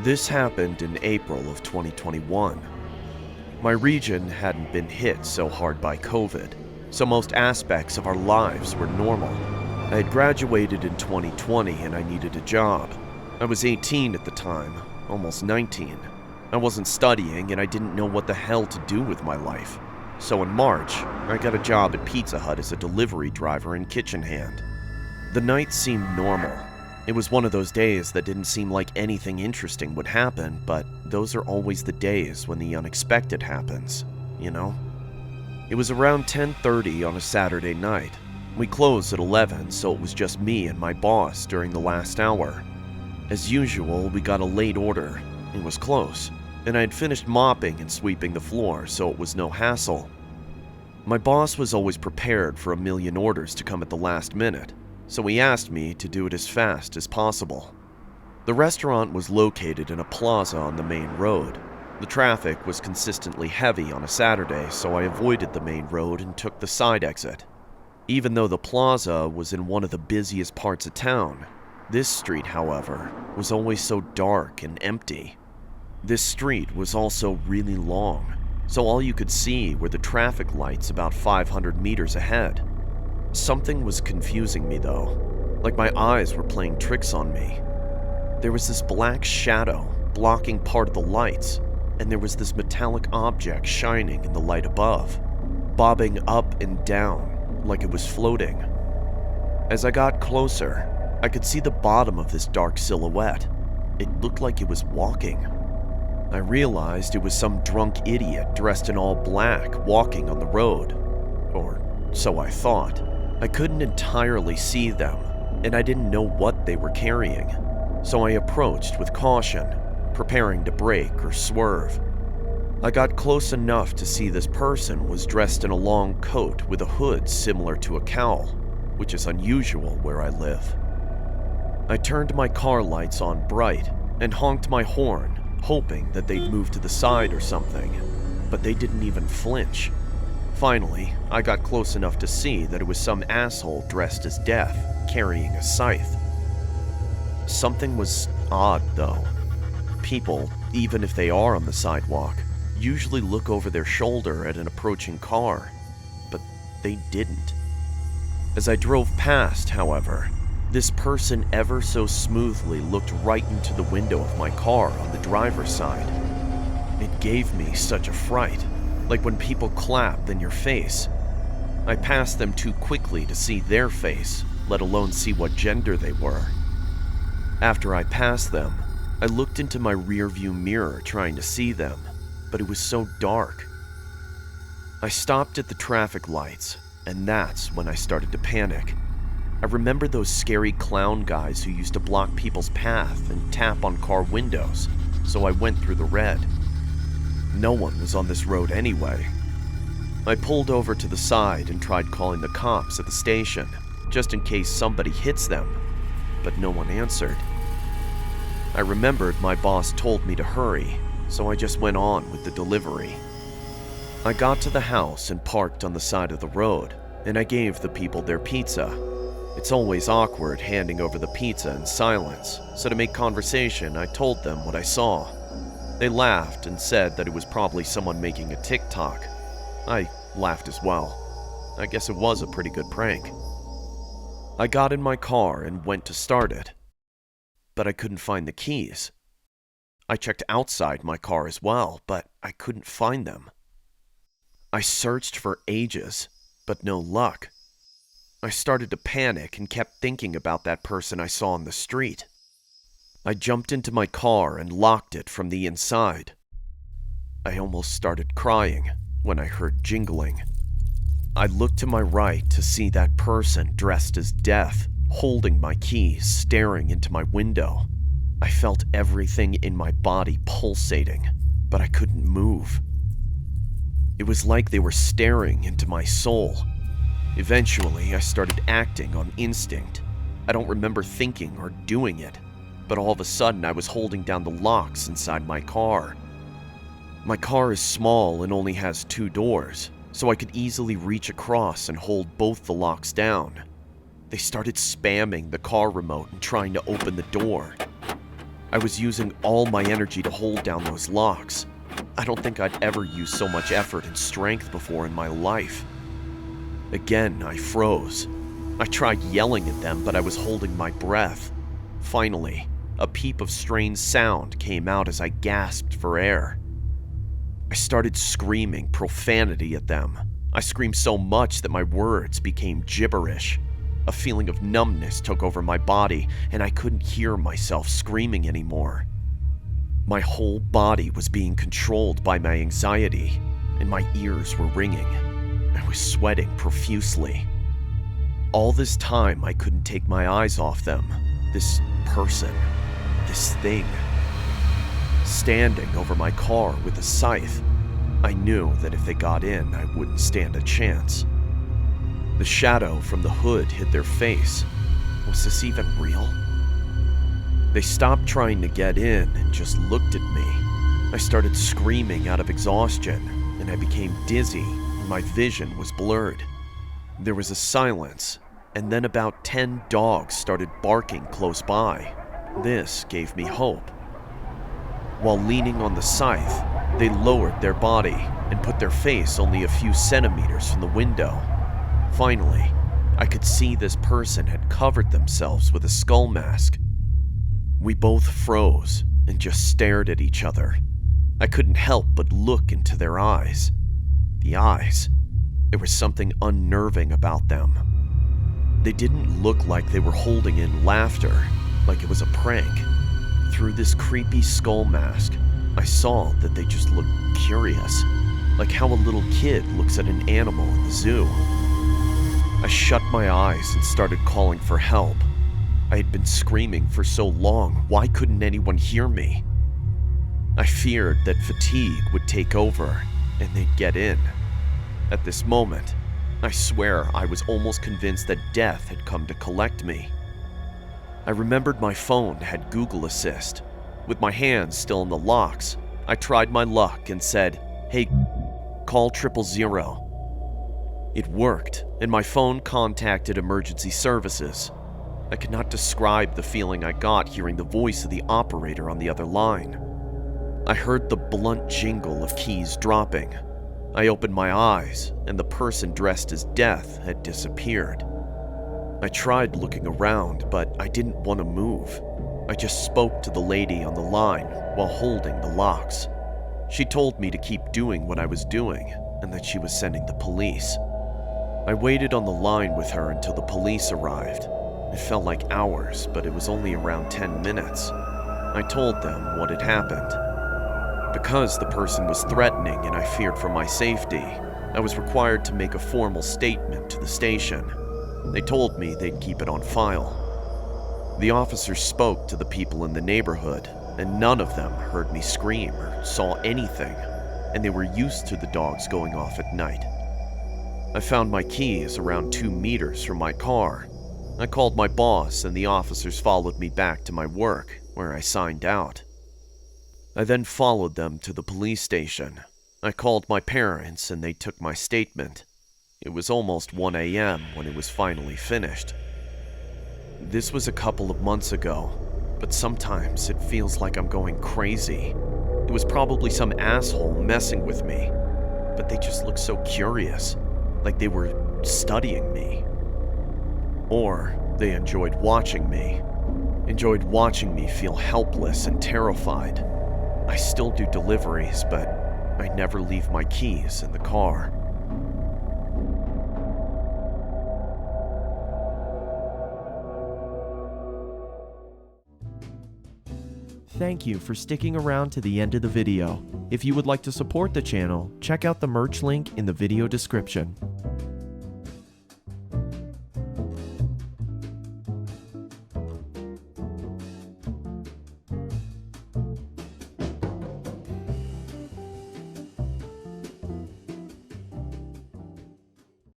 This happened in April of 2021. My region hadn't been hit so hard by COVID, so most aspects of our lives were normal. I had graduated in 2020 and I needed a job. I was 18 at the time, almost 19. I wasn't studying and I didn't know what the hell to do with my life. So in March, I got a job at Pizza Hut as a delivery driver and kitchen hand. The night seemed normal. It was one of those days that didn't seem like anything interesting would happen, but those are always the days when the unexpected happens, you know? It was around 10:30 on a Saturday night. We closed at 11, so it was just me and my boss during the last hour. As usual, we got a late order. It was close, and I had finished mopping and sweeping the floor, so it was no hassle. My boss was always prepared for a million orders to come at the last minute, so he asked me to do it as fast as possible. The restaurant was located in a plaza on the main road. The traffic was consistently heavy on a Saturday, so I avoided the main road and took the side exit. Even though the plaza was in one of the busiest parts of town, this street, however, was always so dark and empty. This street was also really long, so all you could see were the traffic lights about 500 meters ahead. Something was confusing me though, like my eyes were playing tricks on me. There was this black shadow blocking part of the lights, and there was this metallic object shining in the light above, bobbing up and down like it was floating. As I got closer, I could see the bottom of this dark silhouette. It looked like it was walking. I realized it was some drunk idiot dressed in all black walking on the road, or so I thought. I couldn't entirely see them, and I didn't know what they were carrying, so I approached with caution, preparing to brake or swerve. I got close enough to see this person was dressed in a long coat with a hood similar to a cowl, which is unusual where I live. I turned my car lights on bright and honked my horn, hoping that they'd move to the side or something, but they didn't even flinch. Finally, I got close enough to see that it was some asshole dressed as Death, carrying a scythe. Something was odd, though. People, even if they are on the sidewalk, usually look over their shoulder at an approaching car, but they didn't. As I drove past, however, this person ever so smoothly looked right into the window of my car on the driver's side. It gave me such a fright, like when people clap in your face. I passed them too quickly to see their face, let alone see what gender they were. After I passed them, I looked into my rearview mirror trying to see them, but it was so dark. I stopped at the traffic lights, and that's when I started to panic. I remembered those scary clown guys who used to block people's path and tap on car windows, so I went through the red. No one was on this road anyway. I pulled over to the side and tried calling the cops at the station, just in case somebody hits them, but no one answered. I remembered my boss told me to hurry, so I just went on with the delivery. I got to the house and parked on the side of the road, and I gave the people their pizza. It's always awkward handing over the pizza in silence, so to make conversation, I told them what I saw. They laughed and said that it was probably someone making a TikTok. I laughed as well. I guess it was a pretty good prank. I got in my car and went to start it, but I couldn't find the keys. I checked outside my car as well, but I couldn't find them. I searched for ages, but no luck. I started to panic and kept thinking about that person I saw on the street. I jumped into my car and locked it from the inside. I almost started crying when I heard jingling. I looked to my right to see that person dressed as Death, holding my keys, staring into my window. I felt everything in my body pulsating, but I couldn't move. It was like they were staring into my soul. Eventually, I started acting on instinct. I don't remember thinking or doing it, but all of a sudden I was holding down the locks inside my car. My car is small and only has 2 doors, so I could easily reach across and hold both the locks down. They started spamming the car remote and trying to open the door. I was using all my energy to hold down those locks. I don't think I'd ever used so much effort and strength before in my life. Again, I froze. I tried yelling at them, but I was holding my breath. Finally, a peep of strange sound came out as I gasped for air. I started screaming profanity at them. I screamed so much that my words became gibberish. A feeling of numbness took over my body, and I couldn't hear myself screaming anymore. My whole body was being controlled by my anxiety, and my ears were ringing. I was sweating profusely. All this time, I couldn't take my eyes off them. This person, this thing, standing over my car with a scythe. I knew that if they got in, I wouldn't stand a chance. The shadow from the hood hid their face. Was this even real? They stopped trying to get in and just looked at me. I started screaming out of exhaustion, and I became dizzy, and my vision was blurred. There was a silence, and then about 10 dogs started barking close by. This gave me hope. While leaning on the scythe, they lowered their body and put their face only a few centimeters from the window. Finally, I could see this person had covered themselves with a skull mask. We both froze and just stared at each other. I couldn't help but look into their eyes. The eyes. There was something unnerving about them. They didn't look like they were holding in laughter, like it was a prank. Through this creepy skull mask, I saw that they just looked curious, like how a little kid looks at an animal in the zoo. I shut my eyes and started calling for help. I had been screaming for so long, why couldn't anyone hear me? I feared that fatigue would take over and they'd get in. At this moment, I swear I was almost convinced that death had come to collect me. I remembered my phone had Google Assist. With my hands still in the locks, I tried my luck and said, "Hey, call 000." It worked, and my phone contacted emergency services. I could not describe the feeling I got hearing the voice of the operator on the other line. I heard the blunt jingle of keys dropping. I opened my eyes, and the person dressed as death had disappeared. I tried looking around, but I didn't want to move. I just spoke to the lady on the line while holding the locks. She told me to keep doing what I was doing, and that she was sending the police. I waited on the line with her until the police arrived. It felt like hours, but it was only around 10 minutes. I told them what had happened. Because the person was threatening and I feared for my safety, I was required to make a formal statement to the station. They told me they'd keep it on file. The officers spoke to the people in the neighborhood, and none of them heard me scream or saw anything, and they were used to the dogs going off at night. I found my keys around 2 meters from my car. I called my boss, and the officers followed me back to my work, where I signed out. I then followed them to the police station. I called my parents, and they took my statement. It was almost 1 a.m. when it was finally finished. This was a couple of months ago, but sometimes it feels like I'm going crazy. It was probably some asshole messing with me, but they just looked so curious, like they were studying me. Or they enjoyed watching me feel helpless and terrified. I still do deliveries, but I never leave my keys in the car. Thank you for sticking around to the end of the video. If you would like to support the channel, check out the merch link in the video description.